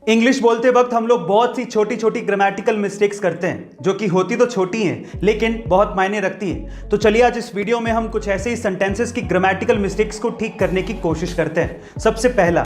English बोलते वक्त हम लोग बहुत सी छोटी छोटी ग्रामेटिकल मिस्टेक्स करते हैं जो कि होती तो छोटी हैं लेकिन बहुत मायने रखती हैं। तो चलिए आज इस वीडियो में हम कुछ ऐसे ही सेंटेंसेस की ग्रामेटिकल मिस्टेक्स को ठीक करने की कोशिश करते हैं। सबसे पहला,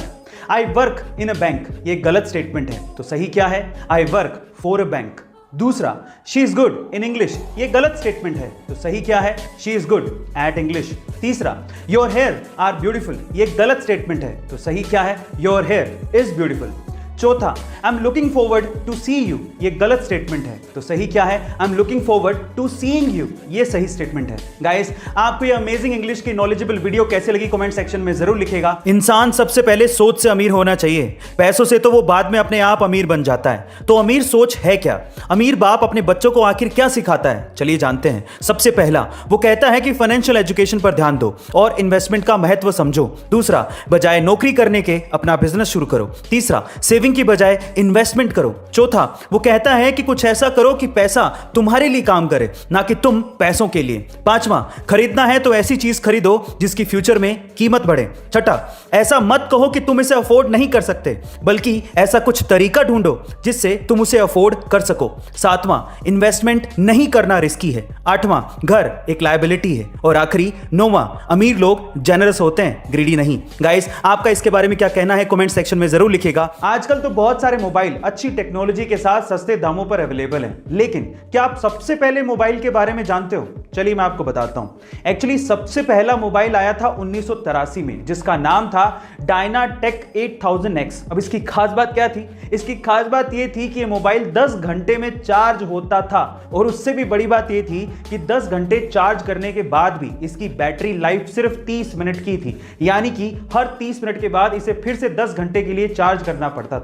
I work in a bank, ये गलत स्टेटमेंट है। तो सही क्या है? I work for a bank. दूसरा, she is good in English, ये गलत स्टेटमेंट है। तो सही क्या है? She is good at English. तीसरा, योर हेयर आर ब्यूटीफुल, ये गलत स्टेटमेंट है। तो सही क्या है? Your hair is beautiful. चौथा, I am looking forward to see you, ये गलत स्टेटमेंट है। तो सही क्या है? I am looking forward to seeing you, ये सही स्टेटमेंट है। गाइस, आपको ये अमेजिंग इंग्लिश की नॉलेजेबल वीडियो कैसे लगी कमेंट सेक्शन में जरूर लिखेगा। इंसान सबसे पहले सोच से अमीर होना चाहिए, पैसों से तो वो बाद में अपने आप अमीर बन जाता है। तो अमीर सोच है क्या? अमीर बाप अपने बच्चों को आखिर क्या सिखाता है? चलिए जानते हैं। सबसे पहला, वो कहता है कि फाइनेंशियल एजुकेशन पर ध्यान दो और इन्वेस्टमेंट का महत्व समझो। दूसरा, बजाय नौकरी करने के अपना बिजनेस शुरू करो। तीसरा, सेविंग की बजाय इन्वेस्टमेंट करो। चौथा, वो कहता है कि कुछ ऐसा करो कि पैसा तुम्हारे लिए काम करे, ना कि तुम पैसों के लिए। पांचवा, खरीदना है तो ऐसी चीज खरीदो जिसकी फ्यूचर में कीमत बढ़े। छठा, ऐसा मत कहो कि तुम इसे अफोर्ड नहीं कर सकते, बल्कि ऐसा कुछ तरीका ढूंढो जिससे तुम उसे अफोर्ड कर सको। सातवां, इन्वेस्टमेंट नहीं करना रिस्की है। आठवां, घर एक लायबिलिटी है। और आखिरी, नौवां, अमीर लोग जेनरस होते हैं, ग्रीडी नहीं। गाइस, आपका इसके बारे में क्या कहना है कमेंट सेक्शन में जरूर लिखेगा। आजकल तो बहुत सारे मोबाइल अच्छी टेक्नोलॉजी के साथ सस्ते दामों पर अवेलेबल हैं, लेकिन क्या आप सबसे पहले मोबाइल के बारे में जानते हो? चलिए मैं आपको बताता हूं। एक्चुअली सबसे पहला मोबाइल आया था 1983 में, जिसका नाम था डायनाटेक 8000X। अब इसकी खास बात क्या थी? इसकी खास बात यह थी कि यह मोबाइल 10 घंटे में चार्ज होता था, और उससे भी बड़ी बात यह थी कि 10 घंटे चार्ज करने के बाद भी इसकी बैटरी लाइफ सिर्फ 30 मिनट की थी, यानी कि हर 30 मिनट के बाद इसे फिर से 10 घंटे के लिए चार्ज करना पड़ता था।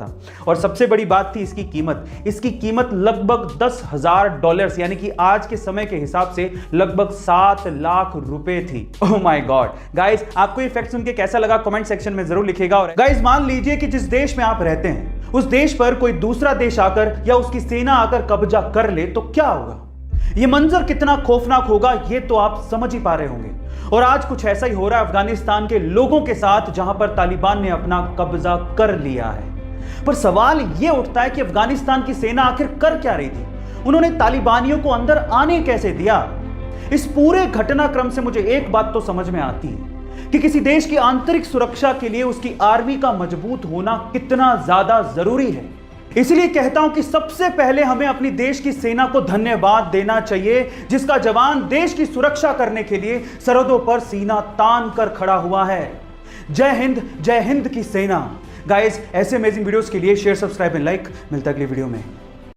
और सबसे बड़ी बात थी इसकी कीमत। इसकी कीमत लगभग $10,000 यानी कि आज के समय के हिसाब से लगभग 7 लाख रुपए थी। Oh my God. गाइस, आपको ये फैक्ट सुन के कैसा लगा कमेंट सेक्शन में जरूर लिखेगा। और गाइस, मान लीजिए कि जिस देश में आप रहते हैं उस देश पर कोई दूसरा देश आकर या उसकी सेना आकर कब्जा कर ले तो क्या होगा? यह मंजर कितना खौफनाक होगा ये तो आप समझ ही पा रहे होंगे। और आज कुछ ऐसा ही हो रहा है अफगानिस्तान के लोगों के साथ, जहां पर तालिबान ने अपना कब्जा कर लिया है। पर सवाल यह उठता है कि अफगानिस्तान की सेना आखिर कर क्या रही थी? उन्होंने तालिबानियों को अंदर आने कैसे दिया? इस पूरे घटनाक्रम से मुझे एक बात तो समझ में आती है कि किसी देश की आंतरिक सुरक्षा के लिए उसकी आर्मी का मजबूत होना कितना ज्यादा जरूरी है। इसलिए कहता हूं कि सबसे पहले हमें अपनी देश की सेना को धन्यवाद देना चाहिए, जिसका जवान देश की सुरक्षा करने के लिए सरहदों पर सीना तान कर खड़ा हुआ है। जय हिंद की सेना। गाइस, ऐसे अमेजिंग वीडियोस के लिए शेयर, सब्सक्राइब एंड लाइक। मिलता है अगली वीडियो में।